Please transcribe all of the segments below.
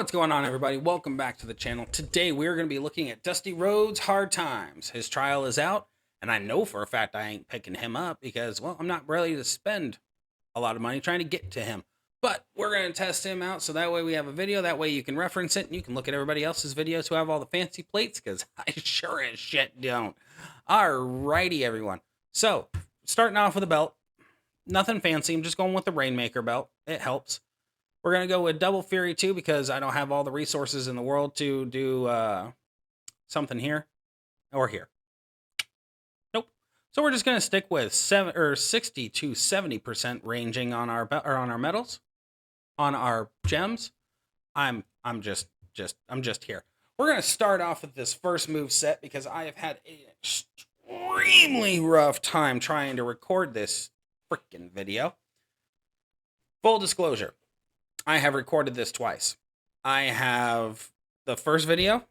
What's going on, everybody? Welcome back to the channel. Today we're going to be looking at Dusty Rhodes' Hard Times. His trial is out, and I know for a fact I ain't picking him up because, well, I'm not ready to spend a lot of money trying to get to him. But we're going to test him out, so that way we have a video. That way you can reference it, and you can look at everybody else's videos who have all the fancy plates, because I sure as shit don't. Alrighty, everyone. So, starting off with a belt. Nothing fancy. I'm just going with the Rainmaker belt. It helps. We're going to go with Double Fury 2 because I don't have all the resources in the world to do something here or here. Nope. So we're just going to stick with 60 to 70% ranging on our metals, on our gems. I'm just here. We're going to start off with this first move set because I have had an extremely rough time trying to record this freaking video. Full disclosure, I have recorded this twice. I have the first video.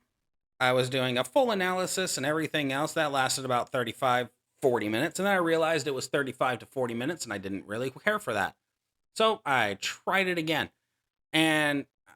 I was doing a full analysis and everything else. That lasted about 35, 40 minutes. And then I realized it was 35 to 40 minutes and I didn't really care for that. So I tried it again. And I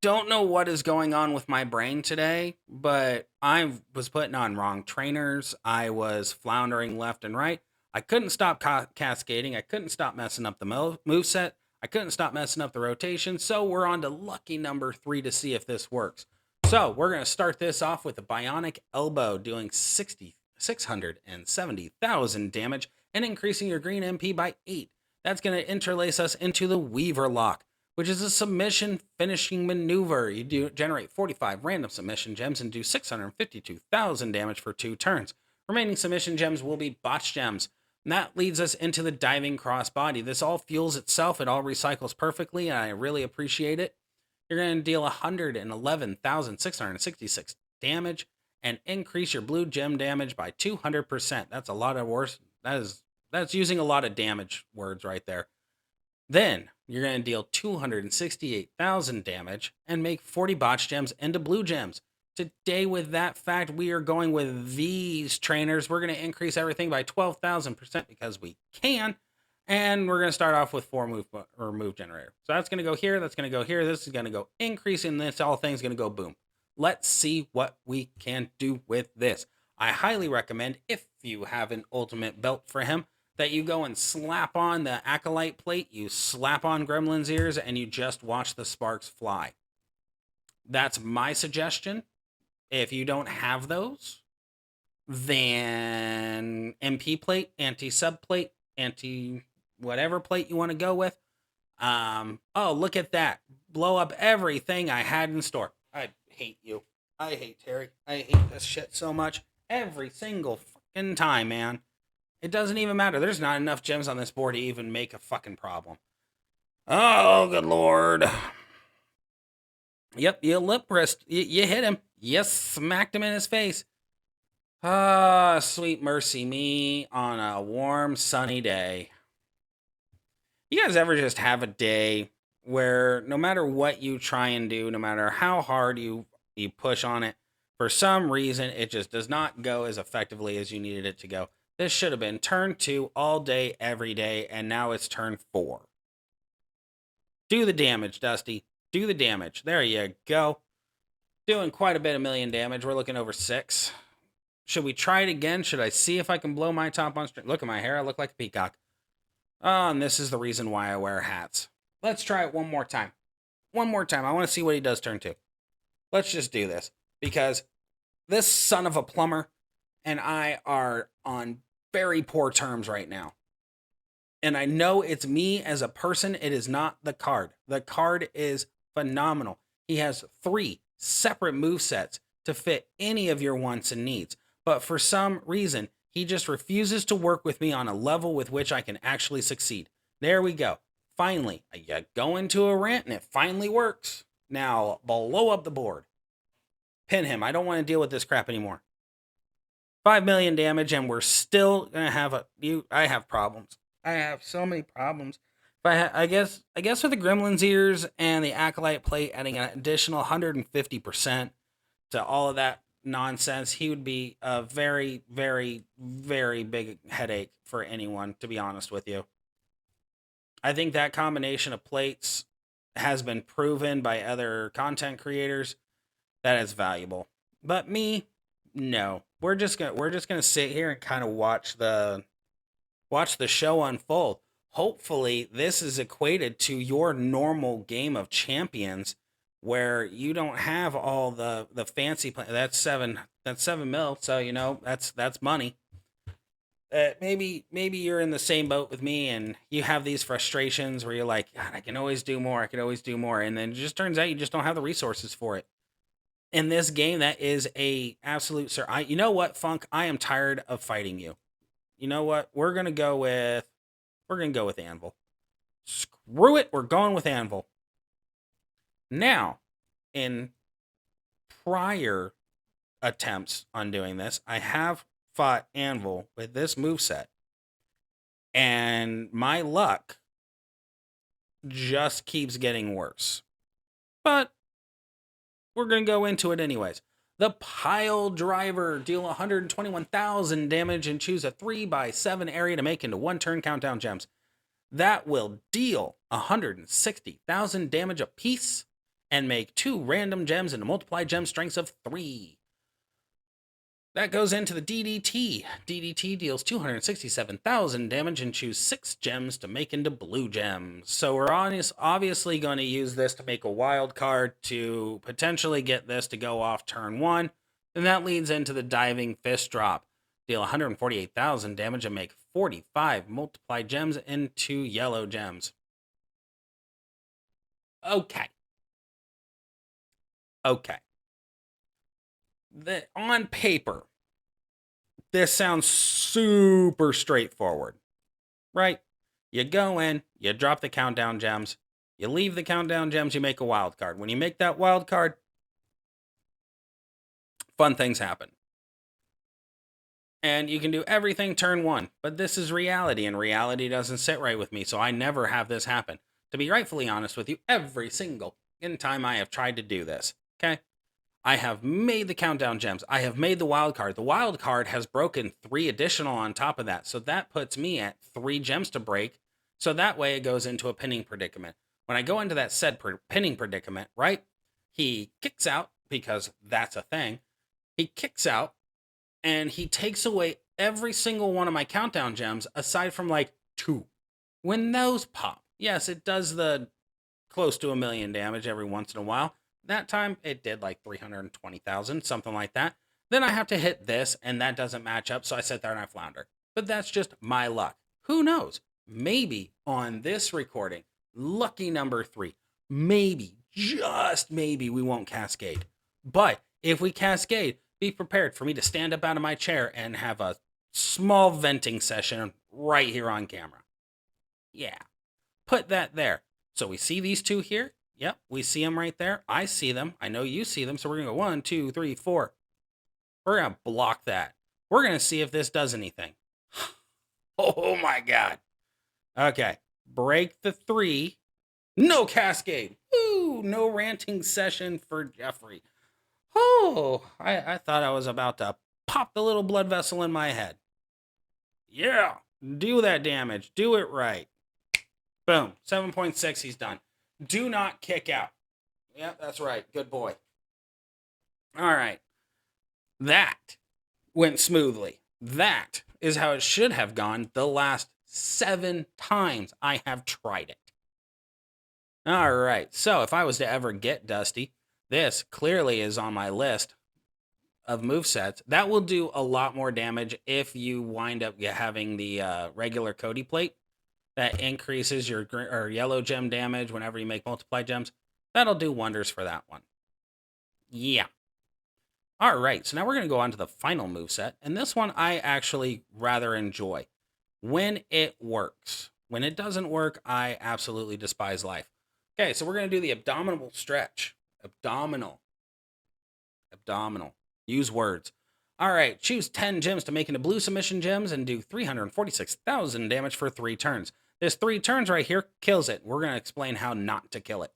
don't know what is going on with my brain today, but I was putting on wrong trainers. I was floundering left and right. I couldn't stop cascading. I couldn't stop messing up the moveset. I couldn't stop messing up the rotation, so we're on to lucky number 3 to see if this works. So we're going to start this off with a Bionic Elbow doing 670,000 damage and increasing your green MP by 8. That's going to interlace us into the Weaver Lock, which is a submission finishing maneuver. You generate 45 random submission gems and do 652,000 damage for 2 turns. Remaining submission gems will be botch gems. And that leads us into the Diving Crossbody. This all fuels itself. It all recycles perfectly, and I really appreciate it. You're going to deal 111,666 damage and increase your blue gem damage by 200%. That's a lot of words. That's using a lot of damage words right there. Then you're going to deal 268,000 damage and make 40 botch gems into blue gems. Today, with that fact, we are going with these trainers. We're going to increase everything by 12,000% because we can. And we're going to start off with 4 move generator. So that's going to go here. That's going to go here. This is going to go increasing. This all thing's going to go boom. Let's see what we can do with this. I highly recommend, if you have an ultimate belt for him, that you go and slap on the Acolyte plate. You slap on Gremlin's ears and you just watch the sparks fly. That's my suggestion. If you don't have those, then MP plate, anti-sub plate, anti-whatever plate you want to go with. Oh, look at that. Blow up everything I had in store. I hate you. I hate Terry. I hate this shit so much. Every single fucking time, man. It doesn't even matter. There's not enough gems on this board to even make a fucking problem. Oh, good lord. Yep, you lip pressed. You hit him. You smacked him in his face. Ah, sweet mercy me on a warm, sunny day. You guys ever just have a day where no matter what you try and do, no matter how hard you push on it, for some reason it just does not go as effectively as you needed it to go? This should have been turn 2 all day, every day, and now it's turn 4. Do the damage, Dusty. Do the damage. There you go. Doing quite a bit of million damage. We're looking over 6. Should we try it again? Should I see if I can blow my top on string? Look at my hair. I look like a peacock. Oh, and this is the reason why I wear hats. Let's try it one more time. One more time. I want to see what he does turn 2. Let's just do this. Because this son of a plumber and I are on very poor terms right now. And I know it's me as a person. It is not the card. The card is phenomenal. He has 3 separate movesets to fit any of your wants and needs. But for some reason, he just refuses to work with me on a level with which I can actually succeed. There we go. Finally, I go into a rant and it finally works. Now, blow up the board. Pin him. I don't want to deal with this crap anymore. 5 million damage and we're still going to have I have problems. I have so many problems. But I guess with the Gremlin's ears and the Acolyte plate adding an additional 150% to all of that nonsense, he would be a very, very, very big headache for anyone, to be honest with you. I think that combination of plates has been proven by other content creators that it's valuable. But me, no. We're just gonna sit here and kind of watch the show unfold. Hopefully, this is equated to your normal game of champions, where you don't have all the fancy play. That's 7 mil. So that's money. Maybe you're in the same boat with me, and you have these frustrations where you're like, God, I can always do more. I can always do more, and then it just turns out you just don't have the resources for it. In this game, that is a absolute sir. You know what, Funk? I am tired of fighting you. You know what? We're gonna go with Anvil. Screw it, we're going with Anvil. Now, in prior attempts on doing this, I have fought Anvil with this moveset, and my luck just keeps getting worse. But we're going to go into it anyways. The Pile Driver, deal 121,000 damage and choose a 3x7 area to make into 1-turn countdown gems. That will deal 160,000 damage apiece and make 2 random gems into multiplied gem strengths of 3. That goes into the DDT. DDT deals 267,000 damage and choose 6 gems to make into blue gems. So we're obviously going to use this to make a wild card to potentially get this to go off turn 1. And that leads into the Diving Fist Drop. Deal 148,000 damage and make 45 multiplied gems into yellow gems. Okay. On paper, this sounds super straightforward, right? You go in, you drop the countdown gems, you leave the countdown gems, you make a wild card. When you make that wild card, fun things happen. And you can do everything turn 1, but this is reality, and reality doesn't sit right with me, so I never have this happen. To be rightfully honest with you, every single time I have tried to do this, okay? I have made the countdown gems. I have made the wild card. The wild card has broken 3 additional on top of that. So that puts me at 3 gems to break. So that way it goes into a pinning predicament. When I go into that said pinning predicament, right? He kicks out, because that's a thing. He kicks out and he takes away every single one of my countdown gems aside from like 2. When those pop, yes, it does the close to 1 million damage every once in a while. That time, it did like 320,000, something like that. Then I have to hit this, and that doesn't match up, so I sit there and I flounder. But that's just my luck. Who knows? Maybe on this recording, lucky number 3, maybe, just maybe, we won't cascade. But if we cascade, be prepared for me to stand up out of my chair and have a small venting session right here on camera. Yeah, put that there. So we see these 2 here. Yep, we see them right there. I see them. I know you see them. So we're going to go 1, 2, 3, 4. We're going to block that. We're going to see if this does anything. Oh my God. Okay. Break the 3. No cascade. Ooh, no ranting session for Jeffrey. Oh, I thought I was about to pop the little blood vessel in my head. Yeah. Do that damage. Do it right. Boom. 7.6. He's done. Do not kick out. Yep, that's right. Good boy. All right. That went smoothly. That is how it should have gone the last 7 times I have tried it. All right. So if I was to ever get Dusty, this clearly is on my list of movesets. That will do a lot more damage if you wind up having the regular Cody plate. That increases your yellow gem damage whenever you make multiplied gems. That'll do wonders for that one. Yeah. All right, so now we're going to go on to the final moveset. And this one I actually rather enjoy when it works. When it doesn't work, I absolutely despise life. Okay, so we're going to do the abdominal stretch. Abdominal. Use words. All right, choose 10 gems to make into blue submission gems and do 346,000 damage for 3 turns. This 3 turns right here kills it. We're going to explain how not to kill it.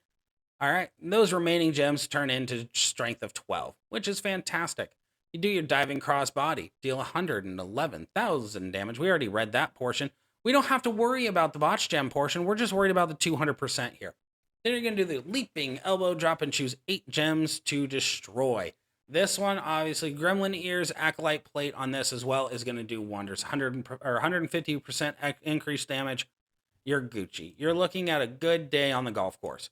All right, those remaining gems turn into strength of 12, which is fantastic. You do your diving crossbody, deal 111,000 damage. We already read that portion. We don't have to worry about the botch gem portion. We're just worried about the 200% here. Then you're going to do the leaping elbow drop and choose 8 gems to destroy. This one, obviously, Gremlin Ears, Acolyte Plate on this as well is going to do wonders. 150% increased damage. You're Gucci. You're looking at a good day on the golf course.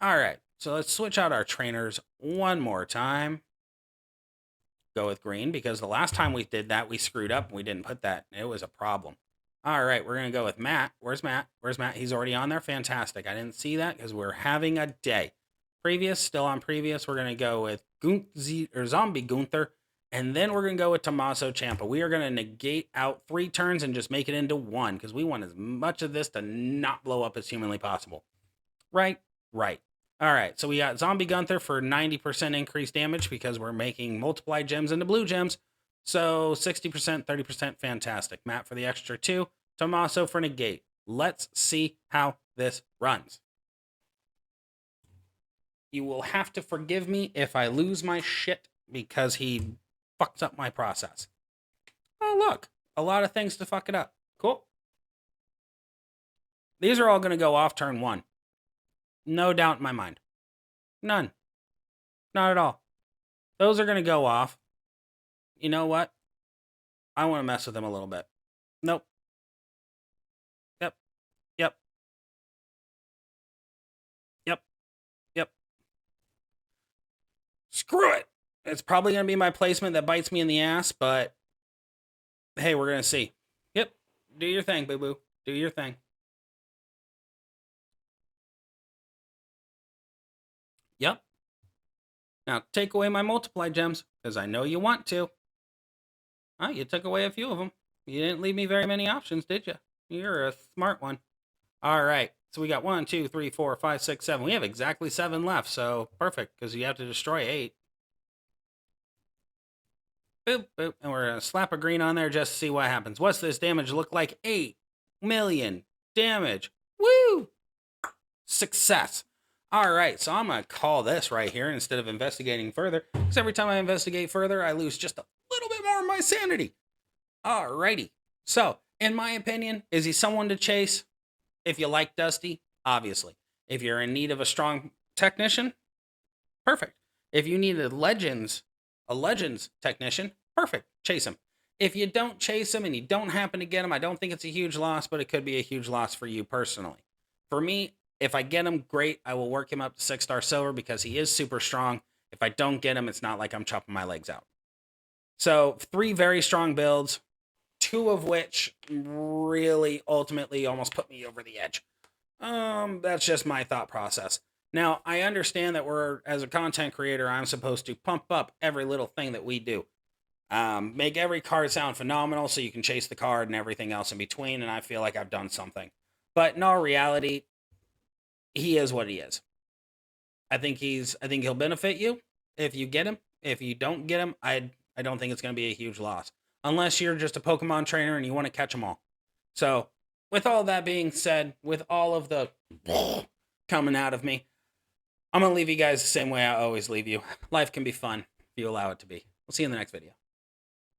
All right, so let's switch out our trainers one more time. Go with green, because the last time we did that, we screwed up and we didn't put that. It was a problem. All right, we're going to go with Matt. Where's Matt? Where's Matt? He's already on there. Fantastic. I didn't see that because we're having a day. Previous, still on previous. We're going to go with Zombie Gunther. And then we're going to go with Tommaso Ciampa. We are going to negate out 3 turns and just make it into 1 because we want as much of this to not blow up as humanly possible. Right? Right. All right, so we got Zombie Gunther for 90% increased damage because we're making multiply gems into blue gems. So 60%, 30%, fantastic. Matt for the extra 2. Tommaso for negate. Let's see how this runs. You will have to forgive me if I lose my shit because he fucks up my process. Oh, look. A lot of things to fuck it up. Cool. These are all going to go off turn 1. No doubt in my mind. None. Not at all. Those are going to go off. You know what? I want to mess with them a little bit. Nope. Yep. Yep. Yep. Yep. Screw it. It's probably going to be my placement that bites me in the ass, but hey, we're going to see. Yep. Do your thing, boo-boo. Do your thing. Yep. Now, take away my multiply gems, because I know you want to. Oh, you took away a few of them. You didn't leave me very many options, did you? You're a smart one. All right. So we got 1, 2, 3, 4, 5, 6, 7. We have exactly 7 left, so perfect, because you have to destroy 8. Boop, boop. And we're going to slap a green on there just to see what happens. What's this damage look like? 8 million damage. Woo! Success. All right, so I'm going to call this right here instead of investigating further, because every time I investigate further, I lose just a little bit more of my sanity. All righty. So, in my opinion, is he someone to chase? If you like Dusty, obviously. If you're in need of a strong technician, perfect. If you need a Legends technician, perfect. Chase him. If you don't chase him and you don't happen to get him, I don't think it's a huge loss, but it could be a huge loss for you personally. For me, if I get him, great. I will work him up to 6-star silver because he is super strong. If I don't get him, it's not like I'm chopping my legs out. So 3 very strong builds, 2 of which really ultimately almost put me over the edge. That's just my thought process. Now, I understand that as a content creator, I'm supposed to pump up every little thing that we do. Make every card sound phenomenal so you can chase the card and everything else in between, and I feel like I've done something. But in all reality, he is what he is. I think he'll benefit you if you get him. If you don't get him, I don't think it's going to be a huge loss. Unless you're just a Pokemon trainer and you want to catch them all. So, with all that being said, with all of the coming out of me, I'm going to leave you guys the same way I always leave you. Life can be fun if you allow it to be. We'll see you in the next video.